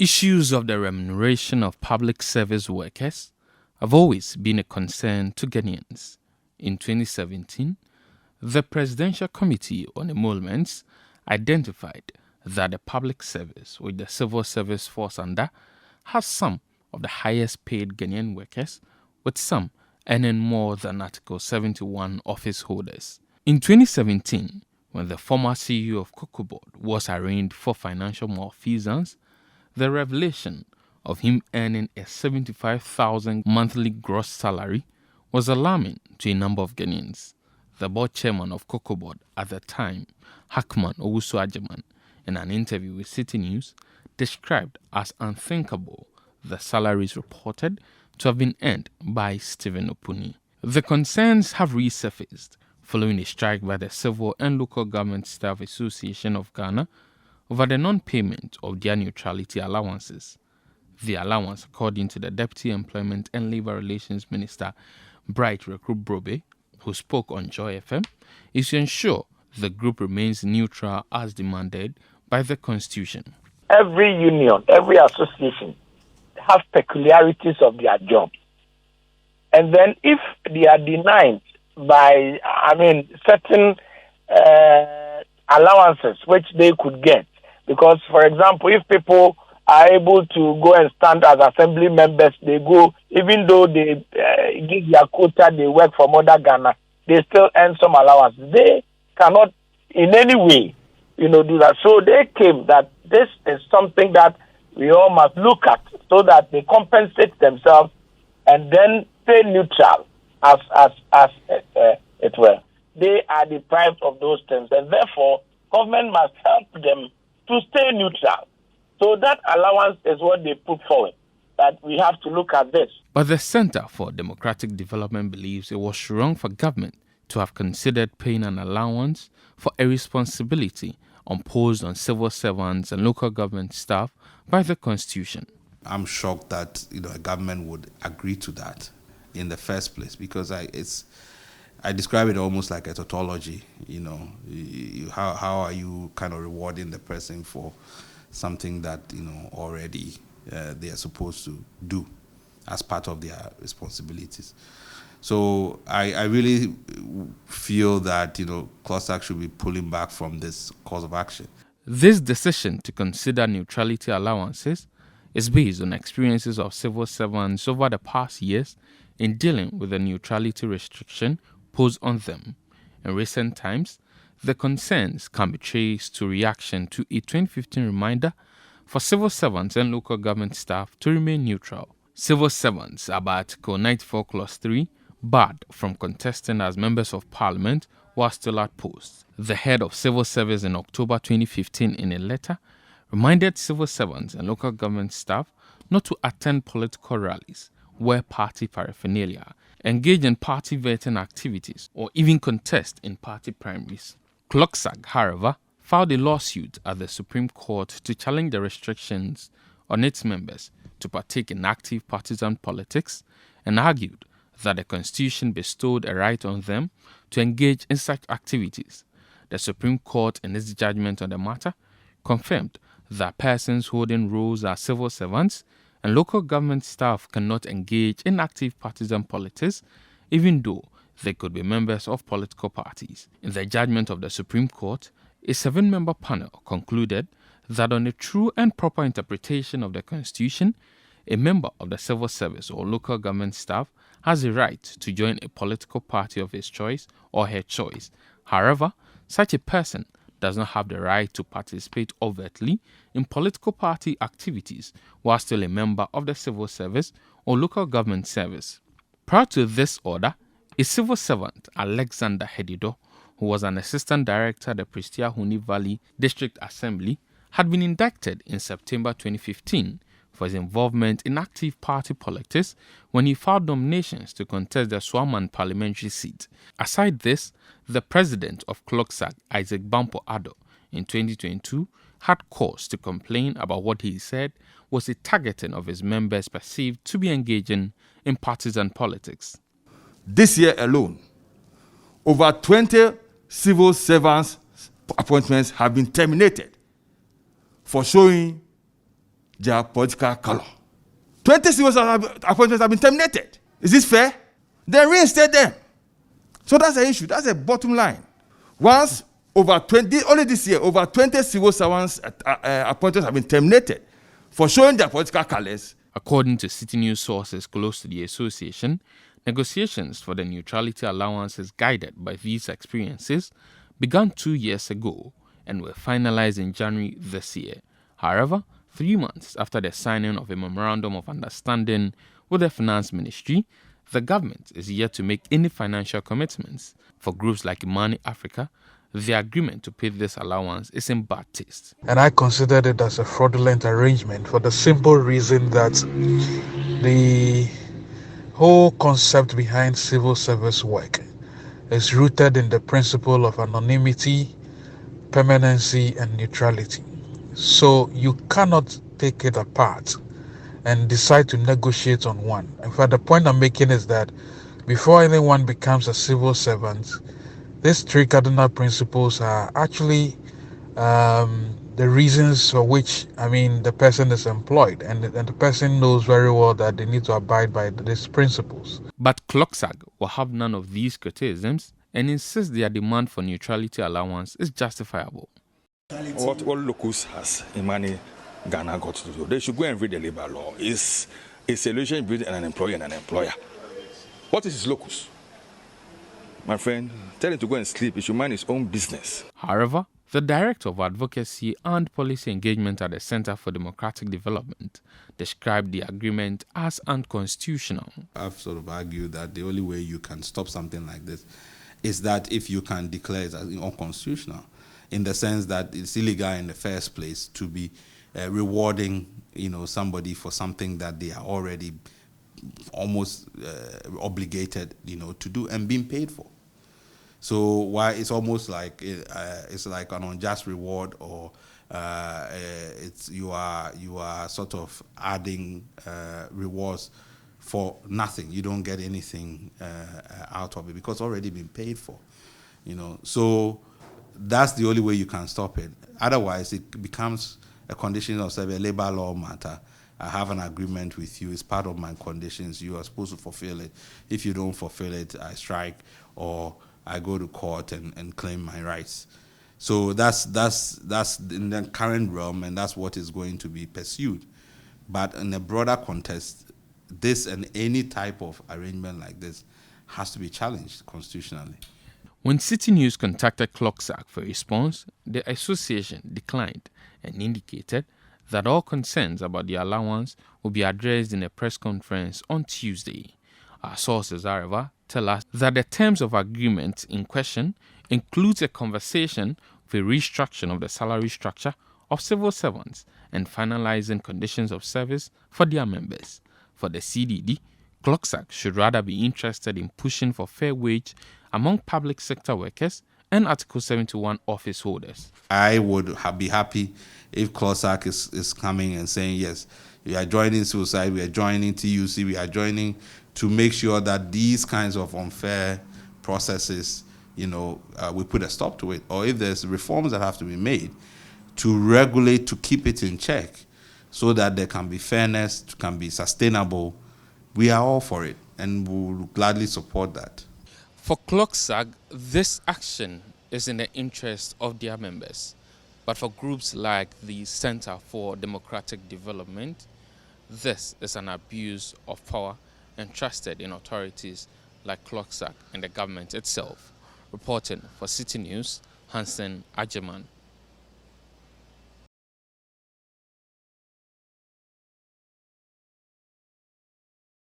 Issues of the remuneration of public service workers have always been a concern to Ghanaians. In 2017, the Presidential Committee on Emoluments identified that the public service, which the civil service falls under, has some of the highest paid Ghanaian workers, with some earning more than Article 71 office holders. In 2017, when the former CEO of Cocoa Board was arraigned for financial malfeasance, the revelation of him earning a 75,000 monthly gross salary was alarming to a number of Ghanaians. The board chairman of Cocoa Board at the time, Hackman Owusu-Agyeman, in an interview with City News, described as unthinkable the salaries reported to have been earned by Stephen Opuni. The concerns have resurfaced following a strike by the Civil and Local Government Staff Association of Ghana over the non-payment of their neutrality allowances. The allowance, according to the Deputy Employment and Labour Relations Minister, Bright Recruit Brobe, who spoke on Joy FM, is to ensure the group remains neutral as demanded by the Constitution. Every union, every association have peculiarities of their job. And then if they are denied by, certain allowances which they could get, because, for example, if people are able to go and stand as assembly members, they go, even though they give their quota, they work for Mother Ghana, they still earn some allowance. They cannot in any way, do that. So they came that this is something that we all must look at so that they compensate themselves and then stay neutral as it were. They are deprived of those things, and therefore government must help them to stay neutral. So that allowance is what they put forward, that we have to look at this. But the Center for Democratic Development believes it was wrong for government to have considered paying an allowance for a responsibility imposed on civil servants and local government staff by the Constitution. I'm shocked that a government would agree to that in the first place, because I describe it almost like a tautology. How are you kind of rewarding the person for something that already they are supposed to do as part of their responsibilities? So I really feel that CLOSAG should be pulling back from this course of action. This decision to consider neutrality allowances is based on experiences of civil servants over the past years in dealing with the neutrality restriction posed on them. In recent times, the concerns can be traced to reaction to a 2015 reminder for civil servants and local government staff to remain neutral. Civil servants are by Article 94 Clause 3 barred from contesting as members of parliament while still at post. The head of civil service in October 2015 in a letter reminded civil servants and local government staff not to attend political rallies, wear party paraphernalia, engage in party vetting activities, or even contest in party primaries. CLOSAG, however, filed a lawsuit at the Supreme Court to challenge the restrictions on its members to partake in active partisan politics and argued that the Constitution bestowed a right on them to engage in such activities. The Supreme Court, in its judgment on the matter, confirmed that persons holding roles as civil servants and local government staff cannot engage in active partisan politics, even though they could be members of political parties. In the judgment of the Supreme Court, a 7-member panel concluded that on a true and proper interpretation of the Constitution, a member of the civil service or local government staff has a right to join a political party of his choice or her choice. However, such a person does not have the right to participate overtly in political party activities while still a member of the civil service or local government service. Prior to this order, a civil servant, Alexander Hedido, who was an assistant director at the Prestia Huni Valley District Assembly, had been indicted in September 2015 for his involvement in active party politics when he filed nominations to contest the Swaman parliamentary seat. Aside this, the president of CLOSAG, Isaac Bampo Addo, in 2022 had cause to complain about what he said was a targeting of his members perceived to be engaging in partisan politics. This year alone, over 20 civil servants' appointments have been terminated for showing their political color. 20 civil servant appointments have been terminated. Is this fair? Then reinstate them. So that's the issue. That's the bottom line. Once over 20, only this year, over 20 civil servants appointments have been terminated for showing their political colors. According to City News sources close to the association, negotiations for the neutrality allowances guided by these experiences began 2 years ago and were finalized in January this year. However, 3 months after the signing of a memorandum of understanding with the Finance Ministry, the government is yet to make any financial commitments. For groups like Imani Africa, the agreement to pay this allowance is in bad taste. And I considered it as a fraudulent arrangement for the simple reason that the whole concept behind civil service work is rooted in the principle of anonymity, permanency, and neutrality. So you cannot take it apart and decide to negotiate on one. In fact, the point I'm making is that before anyone becomes a civil servant, these three cardinal principles are actually the reasons for which, the person is employed, and the person knows very well that they need to abide by these principles. But CLOSAG will have none of these criticisms and insists their demand for neutrality allowance is justifiable. What locus has Imani Ghana got to do? They should go and read the labor law. It's a relationship between an employer and an employer. What is his locus? My friend, tell him to go and sleep. He should mind his own business. However, the Director of Advocacy and Policy Engagement at the Center for Democratic Development described the agreement as unconstitutional. I've sort of argued that the only way you can stop something like this is that if you can declare it as unconstitutional, in the sense that it's illegal in the first place to be rewarding, somebody for something that they are already almost obligated, to do and being paid for. So why it's almost like it's like an unjust reward, or you are sort of adding rewards for nothing. You don't get anything out of it because it's already been paid for. So that's the only way you can stop it. Otherwise, it becomes a condition of service, a labor law matter. I have an agreement with you. It's part of my conditions. You are supposed to fulfill it. If you don't fulfill it, I strike or I go to court and claim my rights. So that's in the current realm, and that's what is going to be pursued. But in a broader context, this and any type of arrangement like this has to be challenged constitutionally. When City News contacted CLOSAG for a response, the association declined and indicated that all concerns about the allowance will be addressed in a press conference on Tuesday. Our sources, however, tell us that the terms of agreement in question includes a conversation for a restructuring of the salary structure of civil servants and finalizing conditions of service for their members. For the CDD, CLOSAG should rather be interested in pushing for fair wage among public sector workers and Article 71 office holders. I would be happy if CLOSAG is coming and saying, yes, we are joining civil society, we are joining TUC, we are joining to make sure that these kinds of unfair processes, we put a stop to it. Or if there's reforms that have to be made to regulate, to keep it in check so that there can be fairness, can be sustainable, we are all for it and we will gladly support that. For CLOSAG, this action is in the interest of their members. But for groups like the Center for Democratic Development, this is an abuse of power entrusted in authorities like CLOSAG and the government itself. Reporting for City News, Hansen Ajeman.